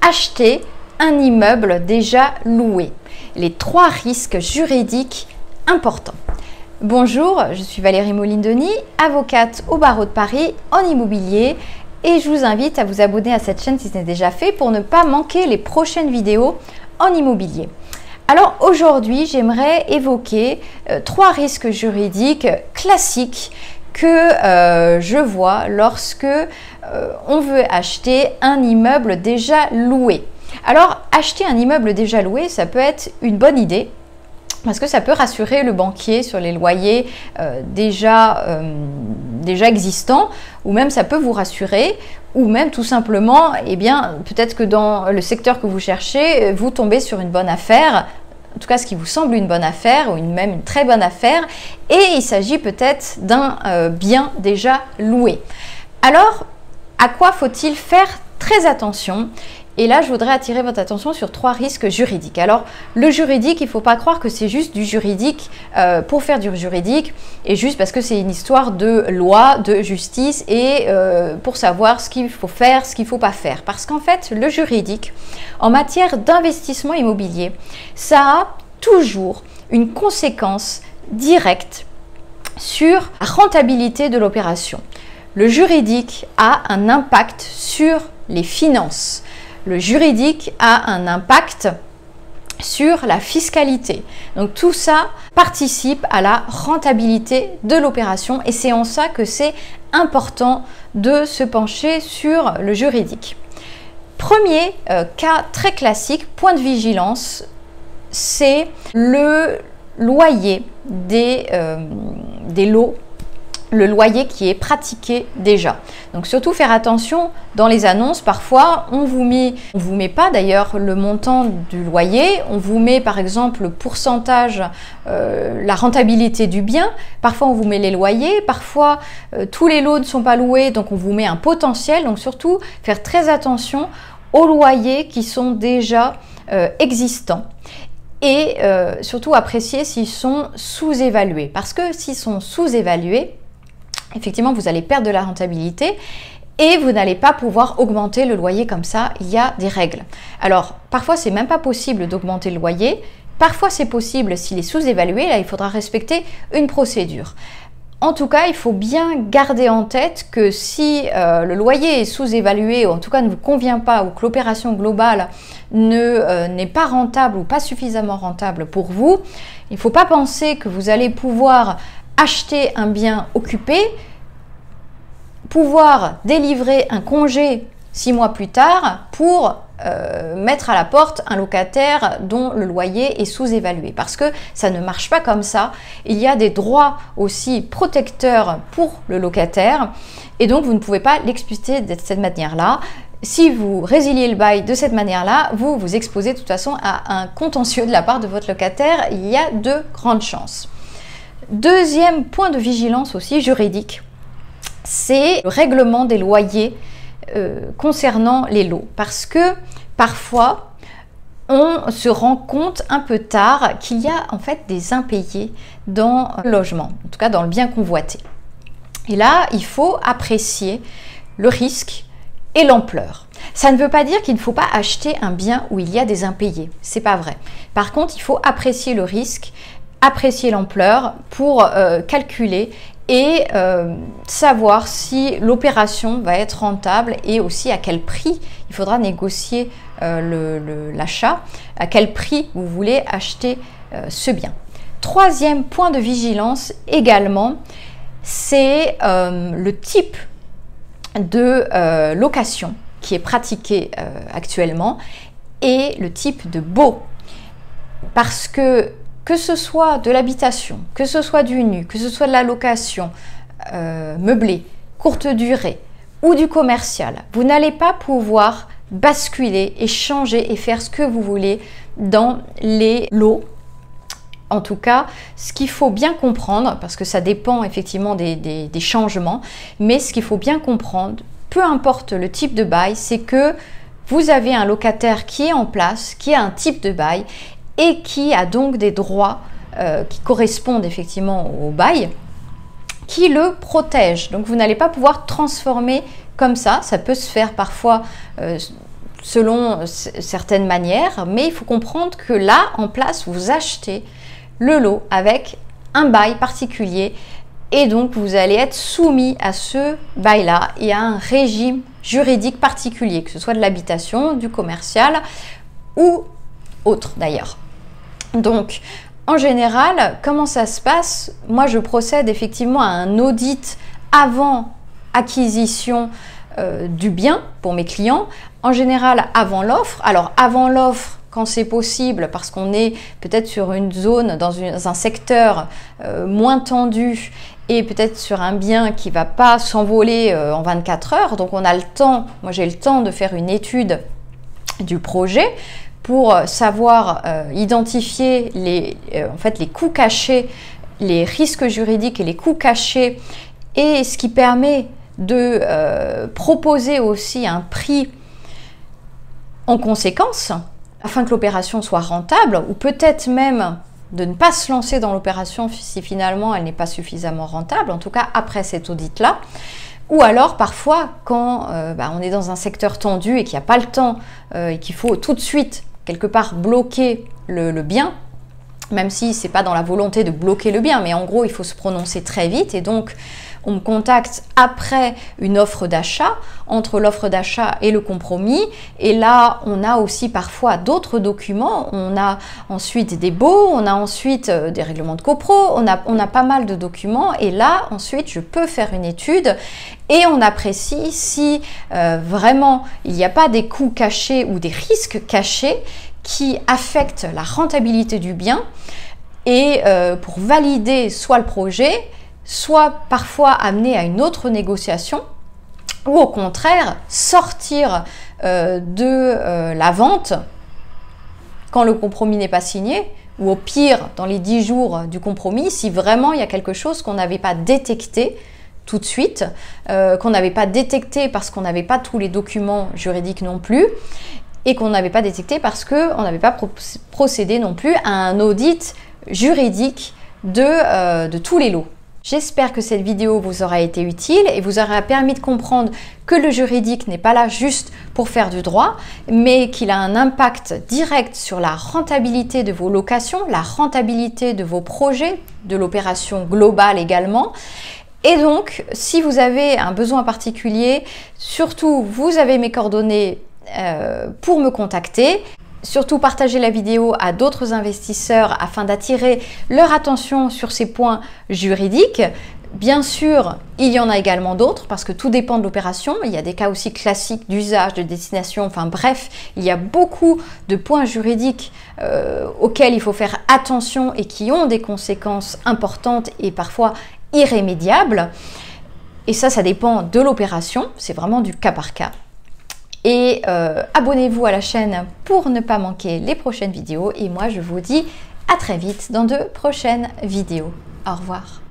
acheter un immeuble déjà loué. Les 3 risques juridiques importants. Bonjour, je suis Valérie Molindoni, avocate au barreau de Paris en immobilier et je vous invite à vous abonner à cette chaîne si ce n'est déjà fait pour ne pas manquer les prochaines vidéos en immobilier. Alors aujourd'hui, j'aimerais évoquer 3 risques juridiques classiques que je vois lorsque on veut acheter un immeuble déjà loué. Alors, acheter un immeuble déjà loué, ça peut être une bonne idée parce que ça peut rassurer le banquier sur les loyers déjà existants, ou même ça peut vous rassurer, ou même tout simplement, eh bien, peut-être que dans le secteur que vous cherchez, vous tombez sur une bonne affaire, en tout cas ce qui vous semble une bonne affaire, ou même une très bonne affaire, et il s'agit peut-être d'un bien déjà loué. Alors, à quoi faut-il faire très attention? Et là, je voudrais attirer votre attention sur 3 risques juridiques. Alors, le juridique, il ne faut pas croire que c'est juste du juridique pour faire du juridique et juste parce que c'est une histoire de loi, de justice et pour savoir ce qu'il faut faire, ce qu'il ne faut pas faire. Parce qu'en fait, le juridique, en matière d'investissement immobilier, ça a toujours une conséquence directe sur la rentabilité de l'opération. Le juridique a un impact sur les finances. Le juridique a un impact sur la fiscalité. Donc tout ça participe à la rentabilité de l'opération et c'est en ça que c'est important de se pencher sur le juridique. Premier cas très classique, point de vigilance, c'est le loyer des lots, le loyer qui est pratiqué déjà. Donc surtout faire attention dans les annonces, parfois on vous met pas d'ailleurs le montant du loyer, on vous met par exemple le pourcentage, la rentabilité du bien, parfois on vous met les loyers, parfois tous les lots ne sont pas loués donc on vous met un potentiel, donc surtout faire très attention aux loyers qui sont déjà existants. Et surtout apprécier s'ils sont sous-évalués, parce que s'ils sont sous-évalués, effectivement, vous allez perdre de la rentabilité et vous n'allez pas pouvoir augmenter le loyer comme ça. Il y a des règles. Alors, parfois, c'est même pas possible d'augmenter le loyer. Parfois, c'est possible s'il est sous-évalué. Là, il faudra respecter une procédure. En tout cas, il faut bien garder en tête que si le loyer est sous-évalué, ou en tout cas ne vous convient pas, ou que l'opération globale n'est pas rentable ou pas suffisamment rentable pour vous, il ne faut pas penser que vous allez pouvoir acheter un bien occupé, pouvoir délivrer un congé 6 mois plus tard pour mettre à la porte un locataire dont le loyer est sous-évalué. Parce que ça ne marche pas comme ça. Il y a des droits aussi protecteurs pour le locataire et donc vous ne pouvez pas l'expulser de cette manière-là. Si vous résiliez le bail de cette manière-là, vous vous exposez de toute façon à un contentieux de la part de votre locataire. Il y a de grandes chances. Deuxième point de vigilance aussi juridique, c'est le règlement des loyers concernant les lots. Parce que parfois, on se rend compte un peu tard qu'il y a en fait des impayés dans le logement, en tout cas dans le bien convoité. Et là, il faut apprécier le risque et l'ampleur. Ça ne veut pas dire qu'il ne faut pas acheter un bien où il y a des impayés, c'est pas vrai. Par contre, il faut apprécier le risque, apprécier l'ampleur pour calculer et savoir si l'opération va être rentable et aussi à quel prix il faudra négocier l'achat, à quel prix vous voulez acheter ce bien. Troisième point de vigilance également, c'est le type de location qui est pratiqué actuellement et le type de baux. Parce que ce soit de l'habitation, que ce soit du nu, que ce soit de la location meublée, courte durée ou du commercial, vous n'allez pas pouvoir basculer et changer et faire ce que vous voulez dans les lots. En tout cas, ce qu'il faut bien comprendre, parce que ça dépend effectivement des changements, mais ce qu'il faut bien comprendre, peu importe le type de bail, c'est que vous avez un locataire qui est en place, qui a un type de bail et qui a donc des droits qui correspondent effectivement au bail, qui le protègent. Donc vous n'allez pas pouvoir transformer comme ça peut se faire parfois selon certaines manières, mais il faut comprendre que là, en place, vous achetez le lot avec un bail particulier et donc vous allez être soumis à ce bail-là et à un régime juridique particulier, que ce soit de l'habitation, du commercial ou autre d'ailleurs. Donc, en général, comment ça se passe? Moi, je procède effectivement à un audit avant acquisition du bien pour mes clients, en général avant l'offre. Alors avant l'offre, quand c'est possible, parce qu'on est peut-être sur une zone, dans un secteur moins tendu et peut-être sur un bien qui ne va pas s'envoler en 24 heures. Donc on a le temps, moi j'ai le temps de faire une étude du projet pour savoir identifier en fait, les coûts cachés, les risques juridiques et les coûts cachés, et ce qui permet de proposer aussi un prix en conséquence afin que l'opération soit rentable, ou peut-être même de ne pas se lancer dans l'opération si finalement elle n'est pas suffisamment rentable, en tout cas après cet audit-là. Ou alors parfois quand on est dans un secteur tendu et qu'il n'y a pas le temps et qu'il faut tout de suite quelque part bloquer le bien, même si ce n'est pas dans la volonté de bloquer le bien, mais en gros il faut se prononcer très vite, et donc on me contacte après une offre d'achat, entre l'offre d'achat et le compromis, et là on a aussi parfois d'autres documents, on a ensuite des baux, on a ensuite des règlements de copro, on a pas mal de documents, et là ensuite je peux faire une étude et on apprécie si vraiment il n'y a pas des coûts cachés ou des risques cachés qui affectent la rentabilité du bien, et pour valider soit le projet, soit parfois amener à une autre négociation, ou au contraire sortir de la vente quand le compromis n'est pas signé, ou au pire dans les 10 jours du compromis, si vraiment il y a quelque chose qu'on n'avait pas détecté tout de suite, qu'on n'avait pas détecté parce qu'on n'avait pas tous les documents juridiques non plus, et qu'on n'avait pas détecté parce qu'on n'avait pas procédé non plus à un audit juridique de tous les lots. J'espère que cette vidéo vous aura été utile et vous aura permis de comprendre que le juridique n'est pas là juste pour faire du droit, mais qu'il a un impact direct sur la rentabilité de vos locations, la rentabilité de vos projets, de l'opération globale également. Et donc, si vous avez un besoin particulier, surtout vous avez mes coordonnées pour me contacter. Surtout, partagez la vidéo à d'autres investisseurs afin d'attirer leur attention sur ces points juridiques. Bien sûr, il y en a également d'autres parce que tout dépend de l'opération. Il y a des cas aussi classiques d'usage, de destination, enfin bref, il y a beaucoup de points juridiques auxquels il faut faire attention et qui ont des conséquences importantes et parfois irrémédiables. Et ça dépend de l'opération, c'est vraiment du cas par cas. Et abonnez-vous à la chaîne pour ne pas manquer les prochaines vidéos. Et moi, je vous dis à très vite dans de prochaines vidéos. Au revoir.